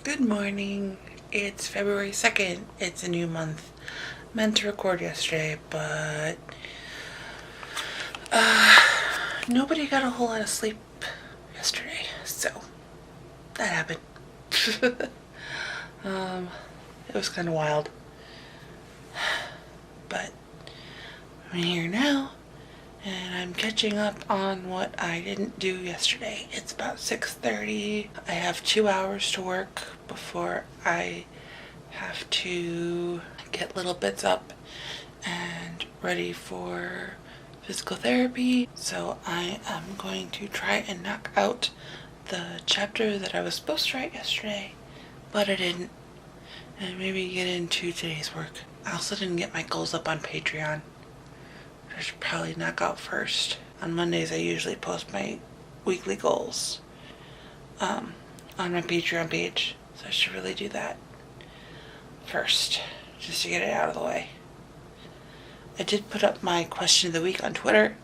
Good morning. It's February 2nd. It's a new month. Meant to record yesterday, but nobody got a whole lot of sleep yesterday, so that happened. It was kind of wild, but I'm here now, and I'm catching up on what I didn't do yesterday. It's about 6:30. I have 2 hours to work before I have to get little bits up and ready for physical therapy. So I am going to try and knock out the chapter that I was supposed to write yesterday, but I didn't, and maybe get into today's work. I also didn't get my goals up on Patreon. I should probably knock out first. On Mondays I usually post my weekly goals on my Patreon page, so I should really do that first, just to get it out of the way. I did put up my question of the week on Twitter,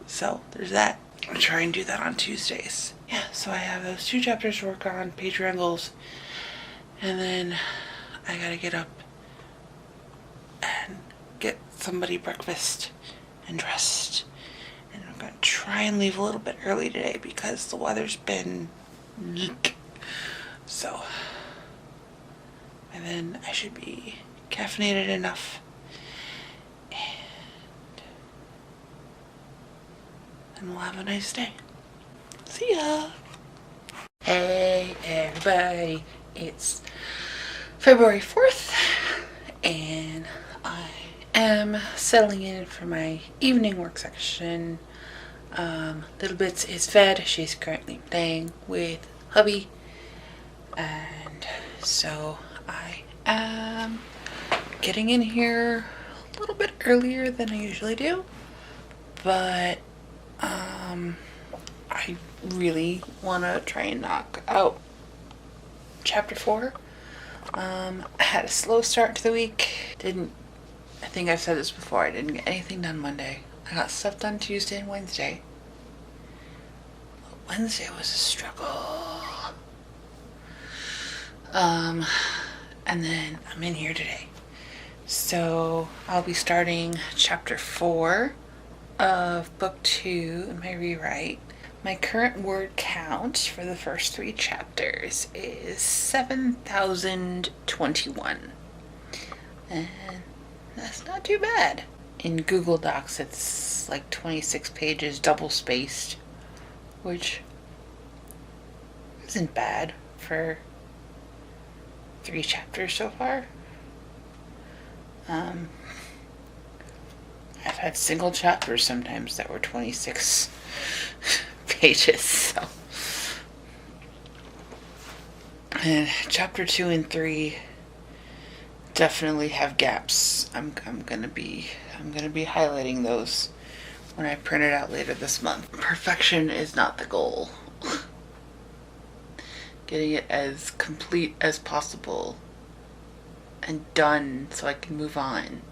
so there's that. I'll try and do that on Tuesdays. Yeah, so I have those 2 chapters to work on, Patreon goals, and then I gotta get up and get somebody breakfast and dressed. And I'm gonna try and leave a little bit early today because the weather's been eek. So, and then I should be caffeinated enough, and we'll have a nice day. See ya! Hey everybody, it's February 4th, and I am settling in for my evening work section. Little Bits is fed. She's currently playing with hubby, and so I am getting in here a little bit earlier than I usually do, but I really want to try and knock out chapter 4. I had a slow start to the week. I think I've said this before, I didn't get anything done Monday. I got stuff done Tuesday and Wednesday. But Wednesday was a struggle. And then I'm in here today. So I'll be starting chapter 4 of book 2 in my rewrite. My current word count for the first 3 chapters is 7,021. And that's not too bad. In Google Docs, it's like 26 pages, double spaced, which isn't bad for 3 chapters so far. I've had single chapters sometimes that were 26 pages, so. And chapter 2 and 3 definitely have gaps. I'm gonna be highlighting those when I print it out later this month. Perfection is not the goal. Getting it as complete as possible and done so I can move on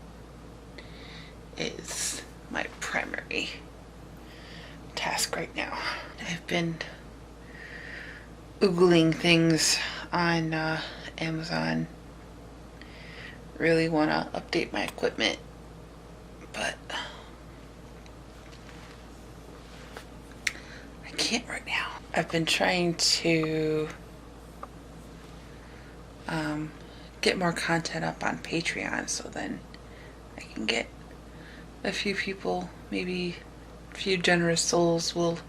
is my primary task right now. I've been oogling things on Amazon. Really want to update my equipment, but I can't right now. I've been trying to get more content up on Patreon, so then I can get a few people, maybe a few generous souls will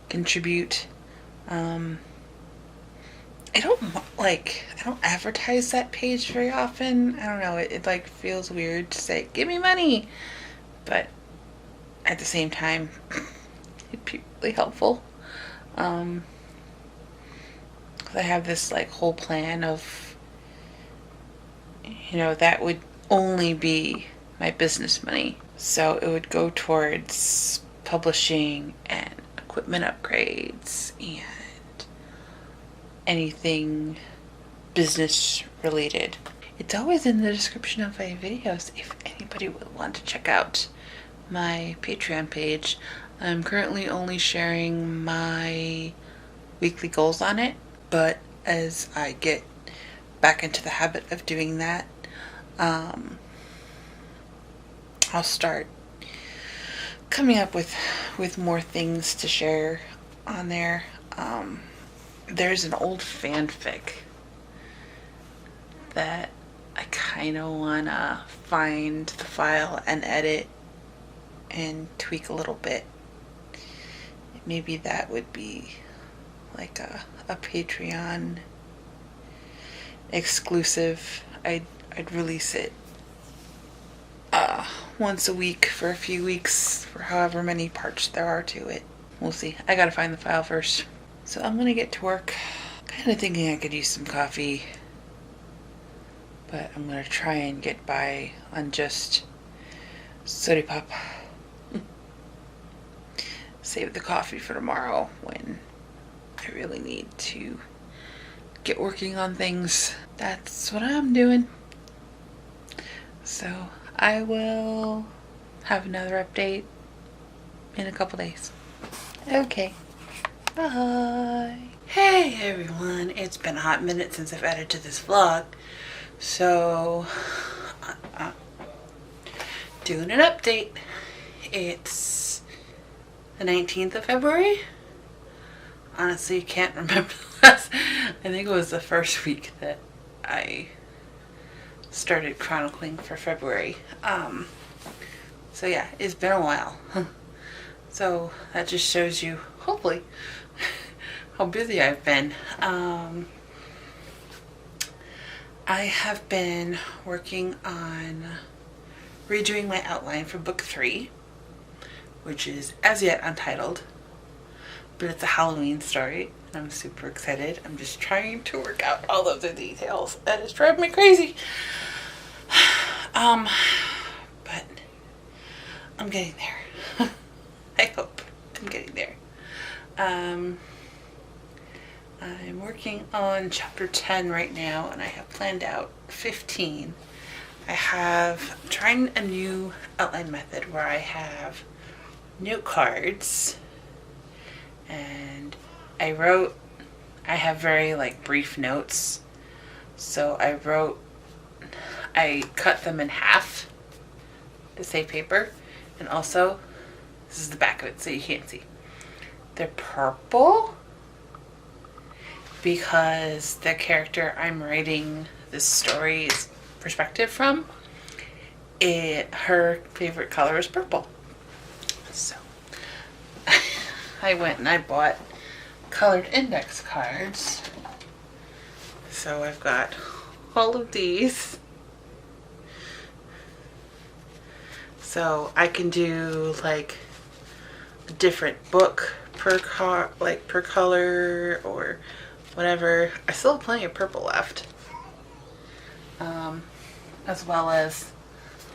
contribute. I don't advertise that page very often. I don't know, it like feels weird to say, give me money, but at the same time, it'd be really helpful. I have this like whole plan of, that would only be my business money. So it would go towards publishing and equipment upgrades and anything business related. It's always in the description of my videos if anybody would want to check out my Patreon page. I'm currently only sharing my weekly goals on it, but as I get back into the habit of doing that. I'll start coming up with more things to share on there. There's an old fanfic that I kind of want to find the file and edit and tweak a little bit. Maybe that would be like a Patreon exclusive. I'd release it once a week for a few weeks, for however many parts there are to it. We'll see. I gotta find the file first. So I'm gonna get to work. Kind of thinking I could use some coffee, but I'm gonna try and get by on just soda pop. Save the coffee for tomorrow when I really need to get working on things. That's what I'm doing. So I will have another update in a couple days. Okay. Bye. Hey everyone, it's been a hot minute since I've edited this vlog. So, doing an update. It's the 19th of February. Honestly, can't remember the last. I think it was the first week that I started chronicling for February. So yeah, it's been a while. So that just shows you, hopefully, how busy I've been. I have been working on redoing my outline for book 3, which is as yet untitled, but it's a Halloween story, and I'm super excited. I'm just trying to work out all of the details, and it's driving me crazy. But I'm getting there. I hope I'm getting there. I'm working on chapter 10 right now, and I have planned out 15. I'm trying a new outline method where I have note cards, and I have very brief notes, so I cut them in half to save paper, and also this is the back of it so you can't see. They're purple because the character I'm writing this story's perspective from, her favorite color is purple. So I went and I bought colored index cards. So I've got all of these. So I can do a different book per color or whatever. I still have plenty of purple left. As well as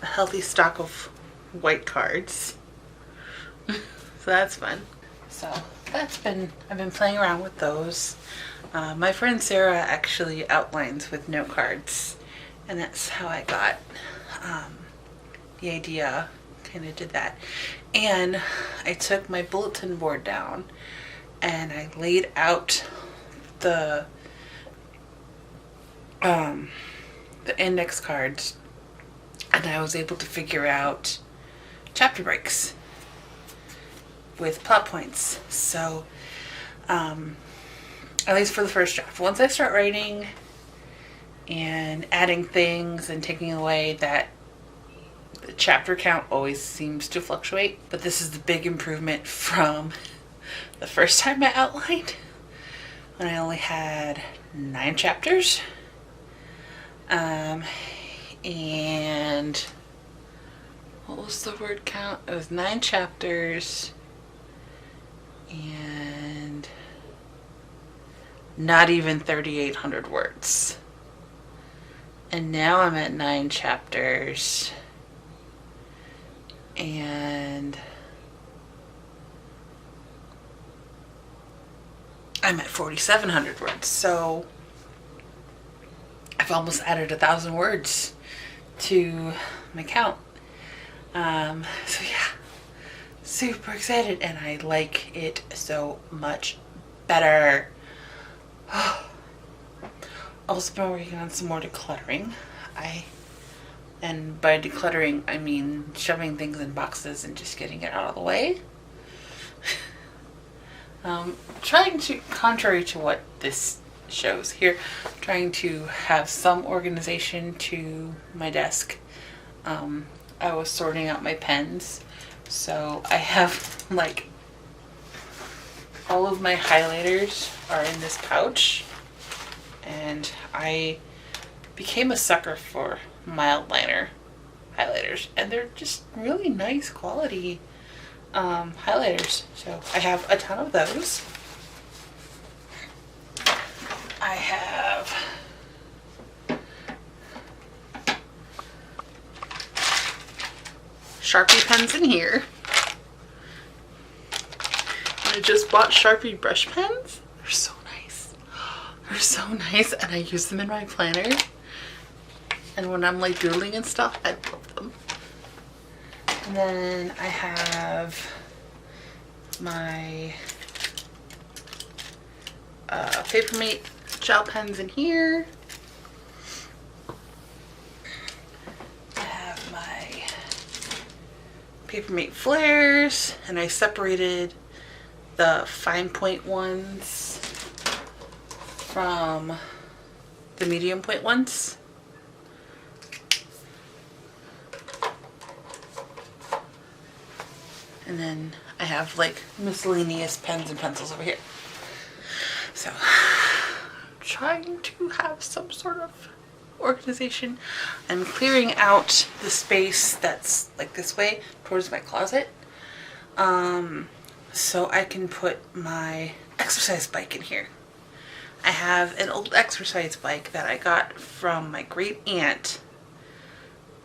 a healthy stock of white cards. So that's fun. So I've been playing around with those. My friend Sarah actually outlines with note cards, and that's how I got the idea. Kind of did that. And I took my bulletin board down and I laid out the index cards, and I was able to figure out chapter breaks with plot points. So at least for the first draft, once I start writing and adding things and taking away, that the chapter count always seems to fluctuate. But this is the big improvement from the first time I outlined, when I only had 9 chapters. And what was the word count? It was 9 chapters and not even 3,800 words. And now I'm at 9 chapters and I'm at 4,700 words. So I've almost added 1,000 words to my count. So yeah, super excited, and I like it so much better. also been working on some more decluttering. And by decluttering, I mean shoving things in boxes and just getting it out of the way. Trying to, contrary to what this shows here, trying to have some organization to my desk. I was sorting out my pens, so I have like all of my highlighters are in this pouch, and I became a sucker for mild liner highlighters, and they're just really nice quality highlighters. So I have a ton of those. I have Sharpie pens in here. I just bought Sharpie brush pens. They're so nice. They're so nice, and I use them in my planner. And when I'm like doodling and stuff, I love them. And then I have my Papermate gel pens in here. I have my Papermate flares, and I separated the fine point ones from the medium point ones. And then I have like miscellaneous pens and pencils over here. So I'm trying to have some sort of organization. I'm clearing out the space that's like this way towards my closet. So I can put my exercise bike in here. I have an old exercise bike that I got from my great aunt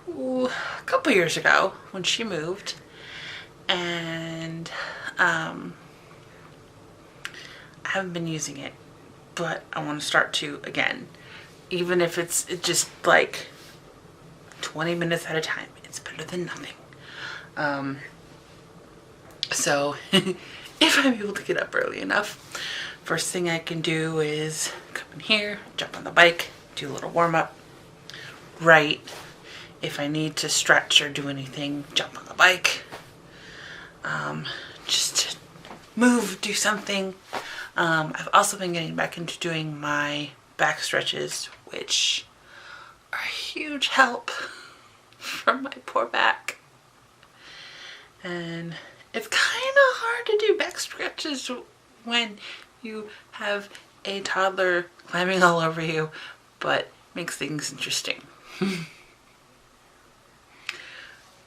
a couple years ago when she moved. And I haven't been using it, but I want to start to again, even if it's just like 20 minutes at a time. It's better than nothing. So if I'm able to get up early enough, first thing I can do is come in here, jump on the bike, do a little warm-up, write. If I need to stretch or do anything, jump on the bike. Just to move, do something. I've also been getting back into doing my back stretches, which are a huge help from my poor back. And it's kind of hard to do back stretches when you have a toddler climbing all over you, but makes things interesting.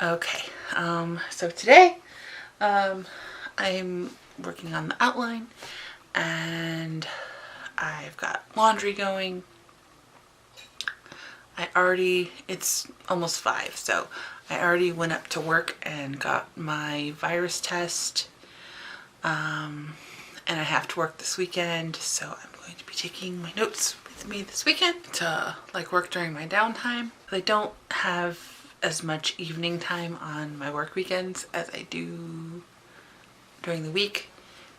Okay, so today I'm working on the outline, and I've got laundry going. It's almost 5, so I already went up to work and got my virus test, and I have to work this weekend, so I'm going to be taking my notes with me this weekend to like work during my downtime. I don't have as much evening time on my work weekends as I do during the week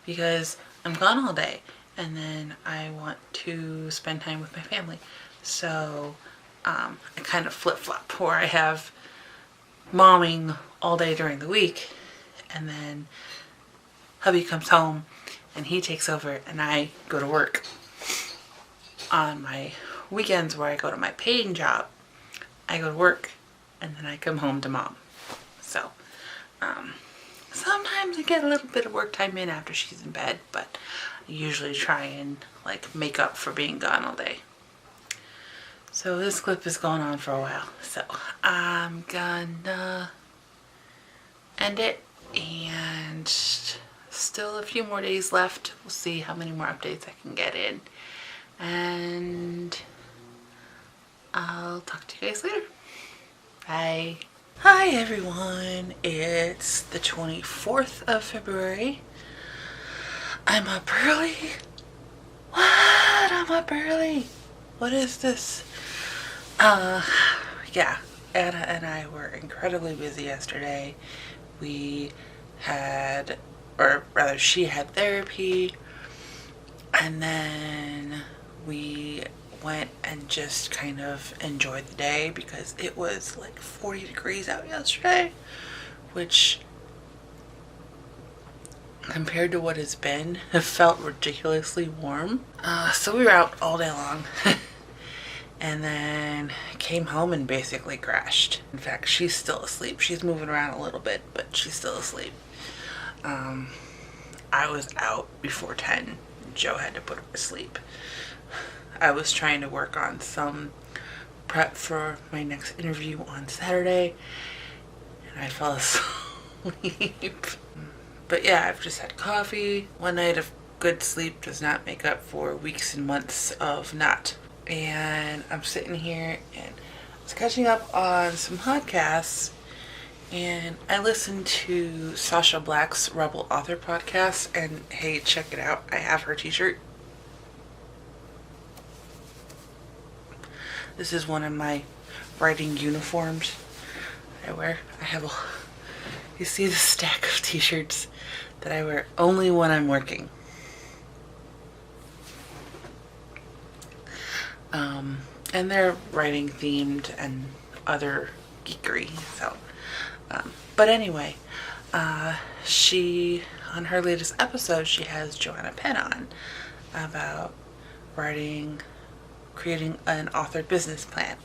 because I'm gone all day, and then I want to spend time with my family. So I kind of flip-flop where I have momming all day during the week, and then hubby comes home and he takes over and I go to work. On my weekends where I go to my paying job, I go to work and then I come home to mom. So sometimes I get a little bit of work time in after she's in bed, but I usually try and like make up for being gone all day. So this clip is going on for a while, so I'm gonna end it, and still a few more days left. We'll see how many more updates I can get in, and I'll talk to you guys later. Bye. Hi everyone, it's the 24th of February. I'm up early. What? I'm up early. What is this? Yeah, Anna and I were incredibly busy yesterday. We had, or rather she had therapy, and then we went and just kind of enjoyed the day because it was like 40 degrees out yesterday, which compared to what it's been, it felt ridiculously warm. So we were out all day long. And then came home and basically crashed. In fact, she's still asleep. She's moving around a little bit, but she's still asleep. I was out before 10. Joe had to put her to sleep. I was trying to work on some prep for my next interview on Saturday, and I fell asleep. But yeah, I've just had coffee. One night of good sleep does not make up for weeks and months of not. And I'm sitting here and I was catching up on some podcasts, and I listened to Sasha Black's Rebel Author podcast, and hey, check it out. I have her t-shirt. This is one of my writing uniforms I wear. You see the stack of t-shirts that I wear only when I'm working. And they're writing themed and other geekery. So, but anyway, on her latest episode, she has Joanna Penn on about creating an author business plan,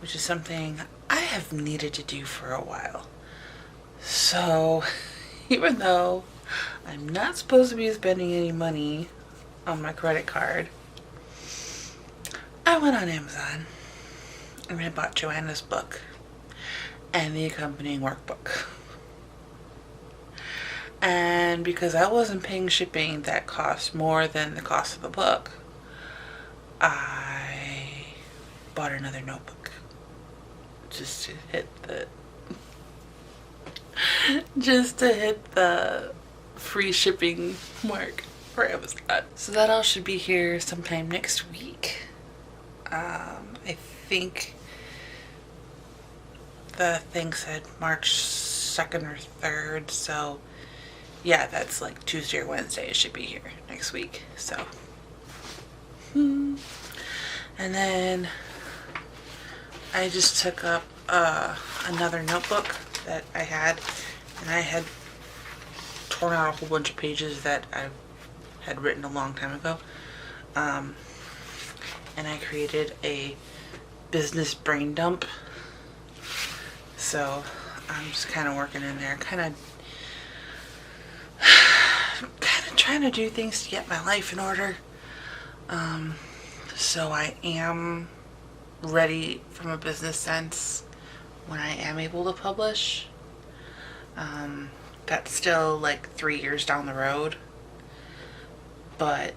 which is something I have needed to do for a while. So, even though I'm not supposed to be spending any money on my credit card, I went on Amazon and I bought Joanna's book and the accompanying workbook. And because I wasn't paying shipping that cost more than the cost of the book, I bought another notebook just to hit the free shipping mark for Amazon. So that all should be here sometime next week. I think the thing said March 2nd or 3rd, so yeah, that's like Tuesday or Wednesday. It should be here next week. So, and then I just took up another notebook that I had, and I had torn out a whole bunch of pages that I had written a long time ago. And I created a business brain dump. So I'm just kind of working in there, kind of trying to do things to get my life in order. So I am ready from a business sense when I am able to publish. That's still like 3 years down the road. But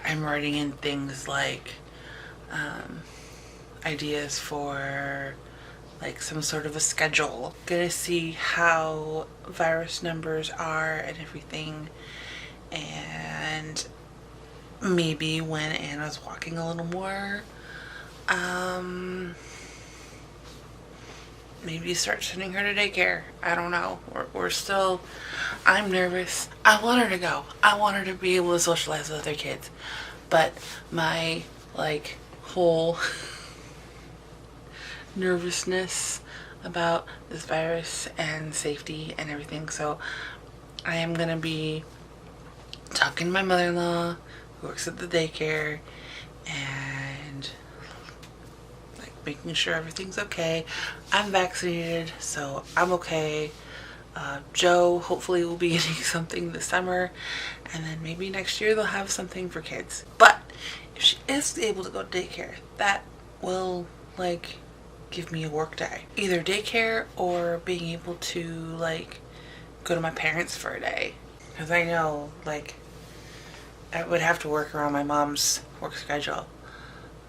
I'm writing in things like ideas for like some sort of a schedule. Gonna see how virus numbers are and everything, and maybe when Anna's walking a little more, maybe start sending her to daycare. I don't know. We're still, I'm nervous. I want her to go. I want her to be able to socialize with other kids. But my, like, whole nervousness about this virus and safety and everything. So I am going to be talking to my mother-in-law who works at the daycare and like making sure everything's okay. I'm vaccinated, so I'm okay. Joe hopefully will be getting something this summer, and then maybe next year they'll have something for kids. But if she is able to go to daycare, that will like give me a work day. Either daycare or being able to like go to my parents for a day. Because I know like I would have to work around my mom's work schedule,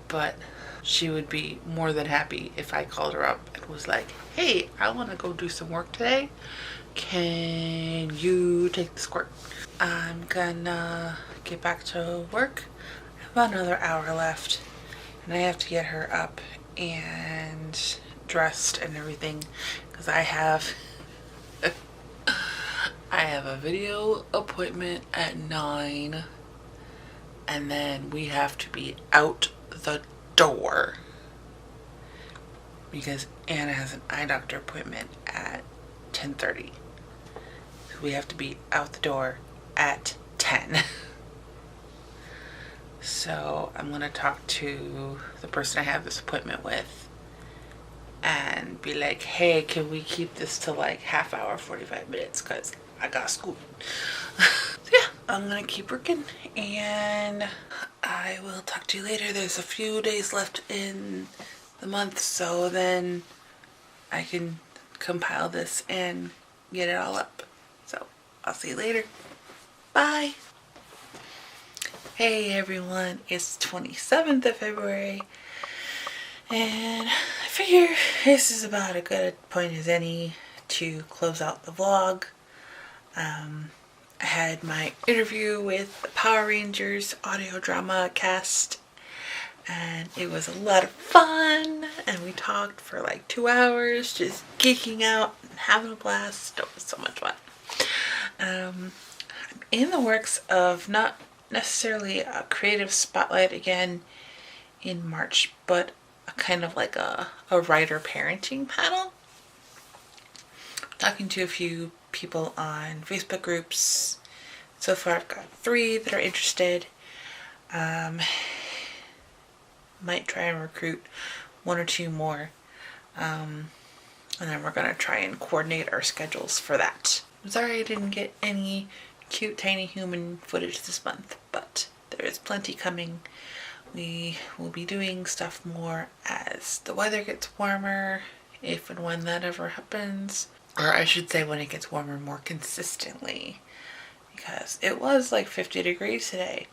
but she would be more than happy if I called her up and was like, hey, I want to go do some work today. Can you take the squirt? I'm gonna get back to work. I have another hour left, and I have to get her up and dressed and everything because I have a video appointment at 9, and then we have to be out the door because Anna has an eye doctor appointment at 10:30. So we have to be out the door at 10. So I'm going to talk to the person I have this appointment with and be like, hey, can we keep this to like half hour, 45 minutes, because I got school. So yeah, I'm going to keep working and I will talk to you later. There's a few days left in the month, so then I can compile this and get it all up. So I'll see you later. Bye. Hey everyone, it's 27th of February and I figure this is about a good point as any to close out the vlog. I had my interview with the Power Rangers audio drama cast and it was a lot of fun and we talked for like 2 hours just geeking out and having a blast. It was so much fun. I'm in the works of not necessarily a creative spotlight again in March, but a kind of like a writer parenting panel. Talking to a few people on Facebook groups. So far I've got 3 that are interested. Might try and recruit 1 or 2 more. And then we're going to try and coordinate our schedules for that. I'm sorry I didn't get any cute tiny human footage this month, but there is plenty coming. We will be doing stuff more as the weather gets warmer, if and when that ever happens. Or I should say when it gets warmer more consistently, because it was like 50 degrees today,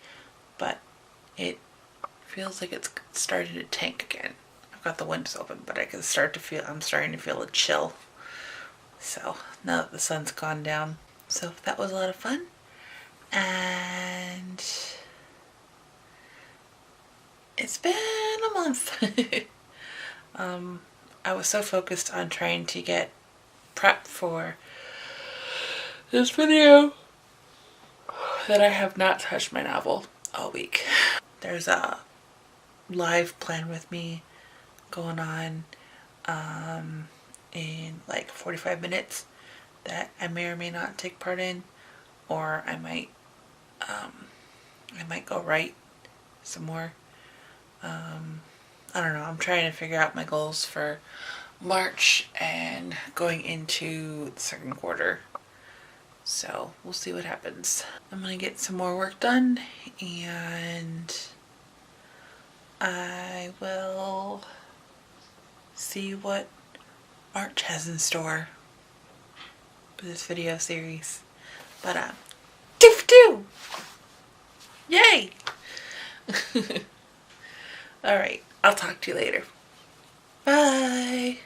but it feels like it's starting to tank again. I've got the windows open, but I'm starting to feel a chill. So now that the sun's gone down. So that was a lot of fun. And it's been a month. I was so focused on trying to get prep for this video that I have not touched my novel all week. There's a live plan with me going on in like 45 minutes that I may or may not take part in, or I might go write some more. I don't know. I'm trying to figure out my goals for March and going into the second quarter. So we'll see what happens. I'm gonna get some more work done and I will see what March has in store for this video series. But doo-doo! Yay! Alright, I'll talk to you later. Bye!